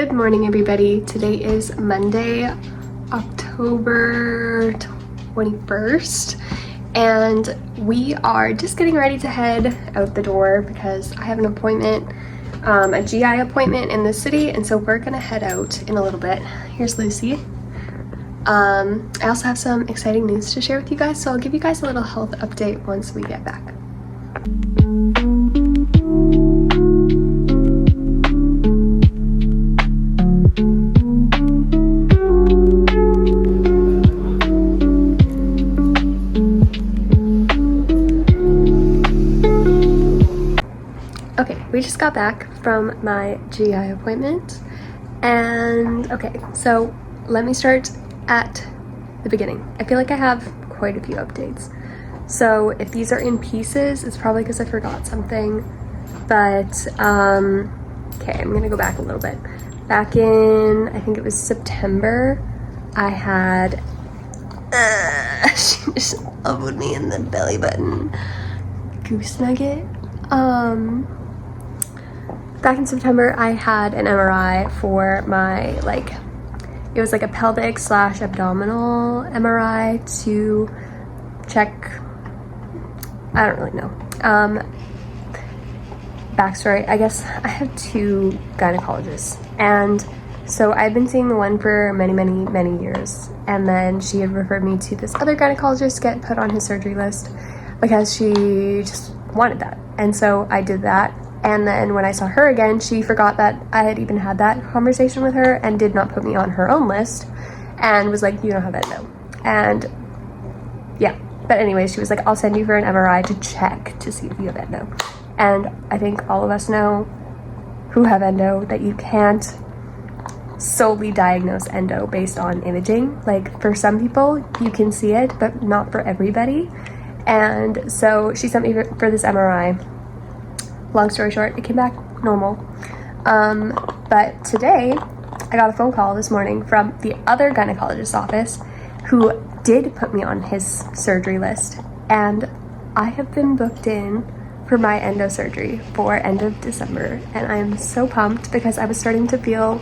Good morning, everybody. Today is Monday, October 21st, and we are just getting ready to head out the door because I have an appointment, a GI appointment in the city, and so we're gonna head out in a little bit. Here's Lucy. I also have some exciting news to share with you guys, so I'll give you guys a little health update once we get back. Okay, we just got back from my GI appointment, and okay, so let me start at the beginning. I feel like I have quite a few updates. So if these are in pieces, it's probably because I forgot something, but okay, I'm gonna go back a little bit. Back in, I think it was September, I had, she just elbowed me in the belly button. Goose nugget. Back in September, I had an MRI for my, it was like a pelvic / abdominal MRI to check, I don't really know. Backstory, I guess I have two gynecologists, and so I've been seeing the one for many years, and then she had referred me to this other gynecologist to get put on his surgery list because she just wanted that, and so I did that. And then when I saw her again, she forgot that I had even had that conversation with her and did not put me on her own list and was like, you don't have endo. And yeah, but anyway, she was like, I'll send you for an MRI to check to see if you have endo. And I think all of us know who have endo that you can't solely diagnose endo based on imaging. Like, for some people, you can see it, but not for everybody. And so she sent me for this MRI. Long story short, it came back normal. But today, I got a phone call this morning from the other gynecologist's office who did put me on his surgery list. And I have been booked in for my endo surgery for end of December. And I am so pumped because I was starting to feel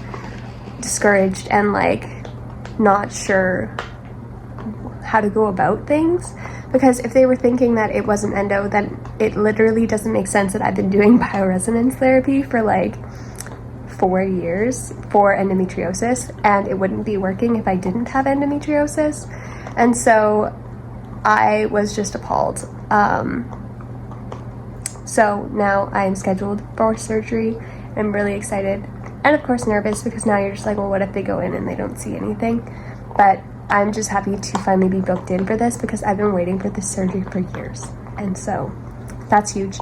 discouraged and not sure how to go about things. Because if they were thinking that it wasn't endo, then it literally doesn't make sense that I've been doing bioresonance therapy for 4 years for endometriosis, and it wouldn't be working if I didn't have endometriosis. And so I was just appalled. So now I am scheduled for surgery. I'm really excited and of course nervous because now you're just like, well, what if they go in and they don't see anything? But I'm just happy to finally be booked in for this because I've been waiting for this surgery for years. And so that's huge.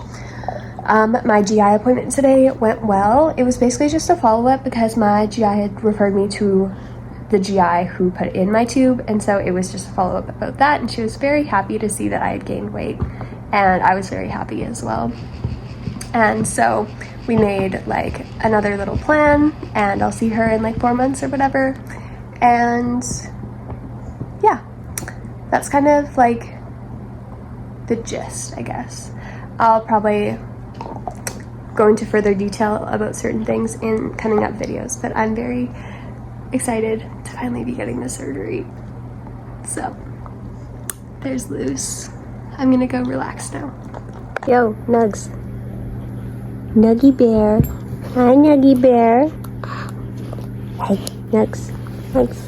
My GI appointment today went well. It was basically just a follow-up because my GI had referred me to the GI who put in my tube. And so it was just a follow-up about that. And she was very happy to see that I had gained weight. And I was very happy as well. And so we made another little plan, and I'll see her in 4 months or whatever. And yeah, that's kind of the gist, I guess. I'll probably go into further detail about certain things in coming up videos, but I'm very excited to finally be getting the surgery. So there's Luce. I'm gonna go relax now. Yo, Nugs. Nuggy bear. Hi, Nuggy bear. Hey, Nugs. Nugs.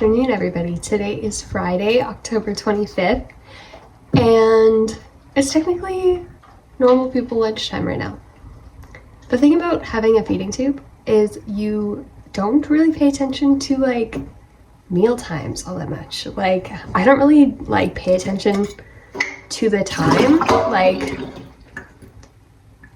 afternoon, everybody. Today is Friday, October 25th, and it's technically normal people lunchtime right now. The thing about having a feeding tube is you don't really pay attention to like meal times all that much. Like, I don't really like pay attention to the time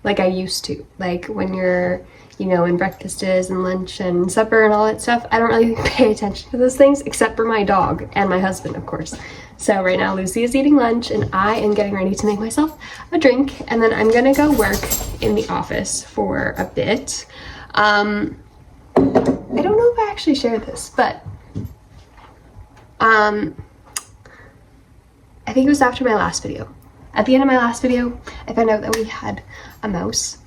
like I used to. Like when you're, you know, in breakfast is and lunch and supper and all that stuff, I don't really pay attention to those things except for my dog and my husband, of course. So right now Lucy is eating lunch and I am getting ready to make myself a drink, and then I'm gonna go work in the office for a bit. I don't know if I actually shared this, but I think it was after my last video. At the end of my last video, I found out that we had a mouse,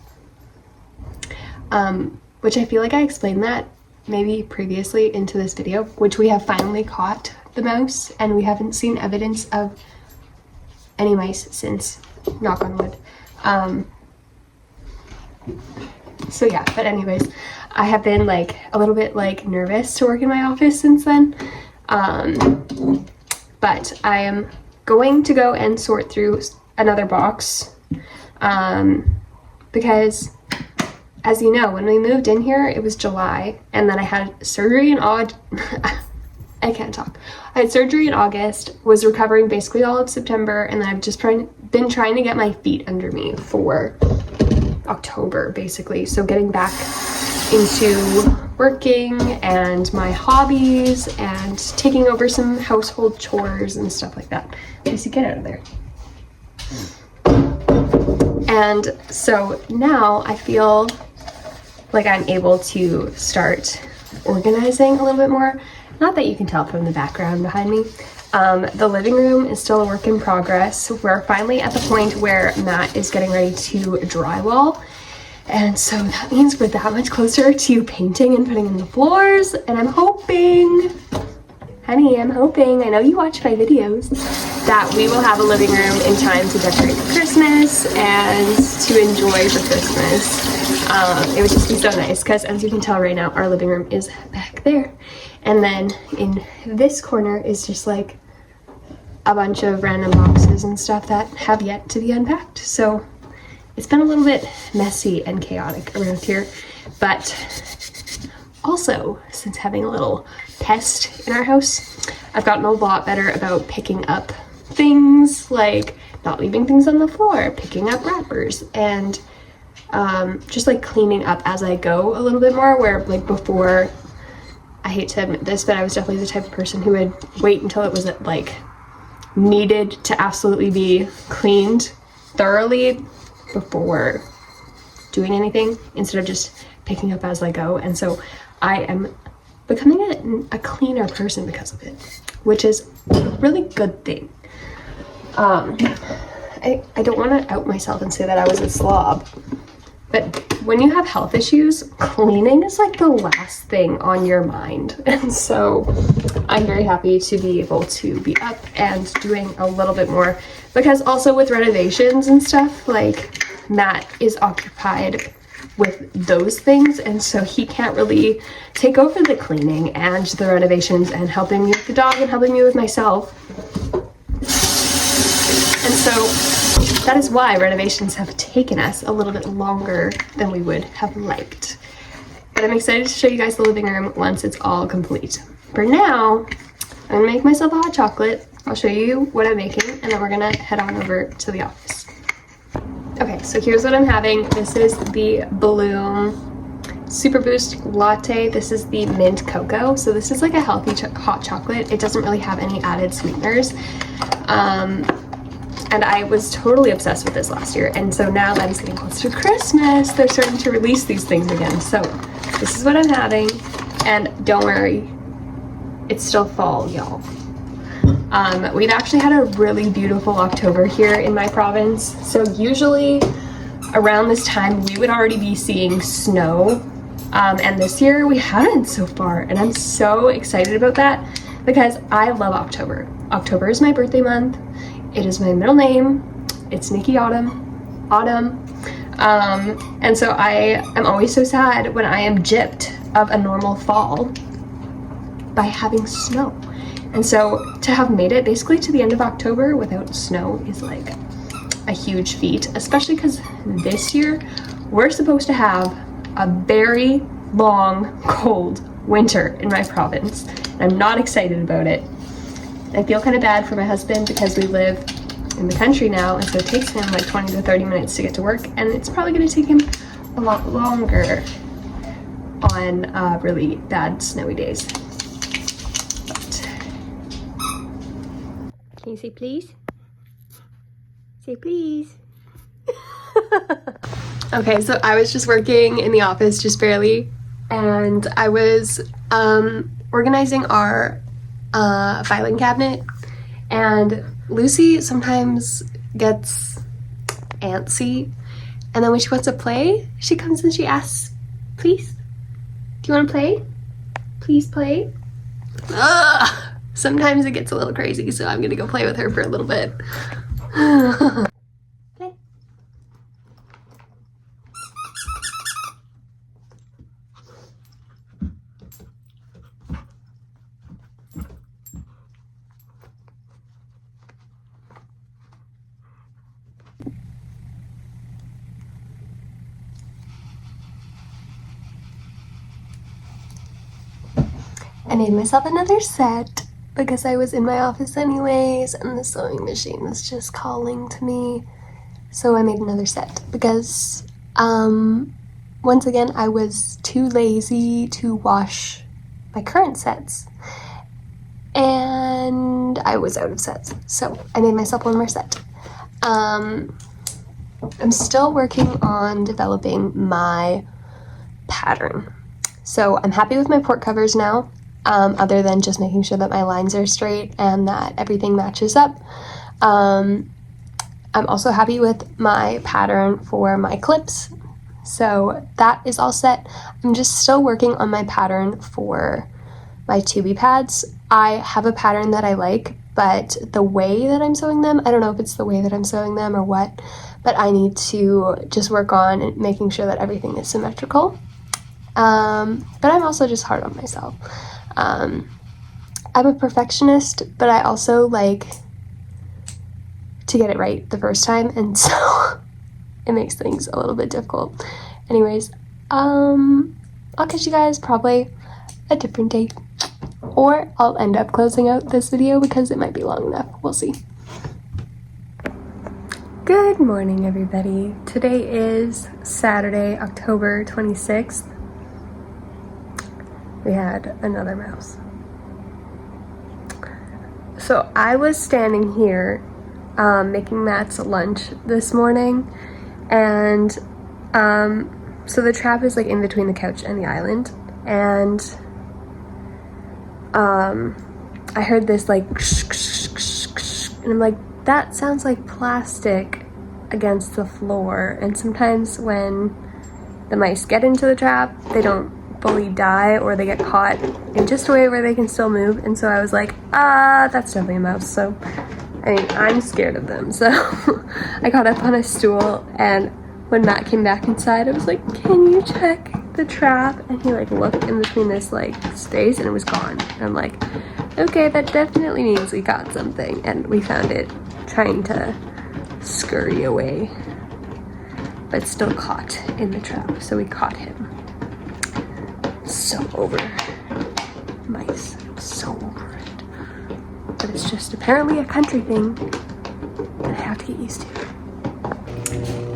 which I feel like I explained that maybe previously into this video, which we have finally caught the mouse, and we haven't seen evidence of any mice since, knock on wood. So yeah, but anyways, I have been like a little bit like nervous to work in my office since then. But I am going to go and sort through another box, because as you know, when we moved in here, it was July, and then I had surgery in August. I can't talk. I had surgery in August, was recovering basically all of September, and then I've just been trying to get my feet under me for October, basically. So getting back into working and my hobbies and taking over some household chores and stuff like that. Lucy, get out of there. And so now I feel like I'm able to start organizing a little bit more. Not that you can tell from the background behind me. The living room is still a work in progress. We're finally at the point where Matt is getting ready to drywall. And so that means we're that much closer to painting and putting in the floors. And I'm hoping, honey, I know you watch my videos, that we will have a living room in time to decorate for Christmas and to enjoy for Christmas. It would just be so nice because, as you can tell right now, our living room is back there. And then in this corner is just like a bunch of random boxes and stuff that have yet to be unpacked. So it's been a little bit messy and chaotic around here, but also, since having a little pest in our house, I've gotten a lot better about picking up things, like not leaving things on the floor, picking up wrappers, and just like cleaning up as I go a little bit more, where like before, I hate to admit this, but I was definitely the type of person who would wait until it was like needed to absolutely be cleaned thoroughly before doing anything, instead of just picking up as I go. And so I am becoming a cleaner person because of it, which is a really good thing. I don't want to out myself and say that I was a slob, but when you have health issues, cleaning is like the last thing on your mind. And so I'm very happy to be able to be up and doing a little bit more, because also with renovations and stuff, like Matt is occupied with those things, and so he can't really take over the cleaning and the renovations and helping me with the dog and helping me with myself. And so that is why renovations have taken us a little bit longer than we would have liked. But I'm excited to show you guys the living room once it's all complete. For now, I'm gonna make myself a hot chocolate. I'll show you what I'm making, and then we're gonna head on over to the office. Okay, so here's what I'm having. This is the Bloom Super Boost Latte. This is the mint cocoa. So this is like a healthy hot chocolate. It doesn't really have any added sweeteners. And I was totally obsessed with this last year. And so now that it's getting close to Christmas, they're starting to release these things again. So this is what I'm having. And don't worry, it's still fall, y'all. We've actually had a really beautiful October here in my province. So usually around this time we would already be seeing snow. And this year we haven't so far. And I'm so excited about that because I love October. October is my birthday month. It is my middle name. It's Nikki Autumn. And so I am always so sad when I am gypped of a normal fall. by having snow. And so to have made it basically to the end of October without snow is like a huge feat, especially because this year we're supposed to have a very long, cold winter in my province. And I'm not excited about it. I feel kind of bad for my husband because we live in the country now, and so it takes him like 20 to 30 minutes to get to work, and it's probably going to take him a lot longer on really bad snowy days. But can you say please? Say please. okay, so I was just working in the office just barely, and I was organizing our filing cabinet, and Lucy sometimes gets antsy, and then when she wants to play, she comes and she asks, please, do you want to play? Please play? Ugh. Sometimes it gets a little crazy, so I'm gonna go play with her for a little bit. Play. I made myself another set because I was in my office anyways, and the sewing machine was just calling to me. So I made another set because once again I was too lazy to wash my current sets, and I was out of sets, so I made myself one more set. I'm still working on developing my pattern. So I'm happy with my port covers now, other than just making sure that my lines are straight and that everything matches up. I'm also happy with my pattern for my clips. So that is all set. I'm just still working on my pattern for my 2B pads. I have a pattern that I like, but the way that I'm sewing them, I don't know if it's the way that I'm sewing them or what, but I need to just work on making sure that everything is symmetrical. But I'm also just hard on myself. I'm a perfectionist, but I also like to get it right the first time, and so it makes things a little bit difficult. Anyways, I'll catch you guys probably a different day, or I'll end up closing out this video because it might be long enough. We'll see. Good morning, everybody. Today is Saturday, October 26th. We had another mouse. So I was standing here making Matt's lunch this morning, and so the trap is like in between the couch and the island, and I heard this like and I'm like, that sounds like plastic against the floor. And sometimes when the mice get into the trap, they don't fully die, or they get caught in just a way where they can still move. And so I was like, that's definitely a mouse. So I mean, I'm scared of them, so I got up on a stool, and when Matt came back inside, I was like, can you check the trap? And he like looked in between this like space, and it was gone. And I'm like, okay, that definitely means we got something. And we found it trying to scurry away, but still caught in the trap. So we caught him. So over mice, so over it. But it's just apparently a country thing that I have to get used to.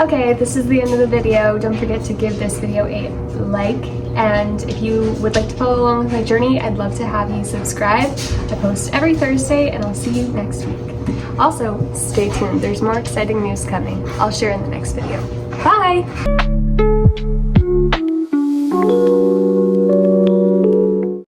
Okay, this is the end of the video. Don't forget to give this video a like, and if you would like to follow along with my journey, I'd love to have you subscribe. I post every Thursday, and I'll see you next week. Also, stay tuned. There's more exciting news coming. I'll share in the next video. Bye!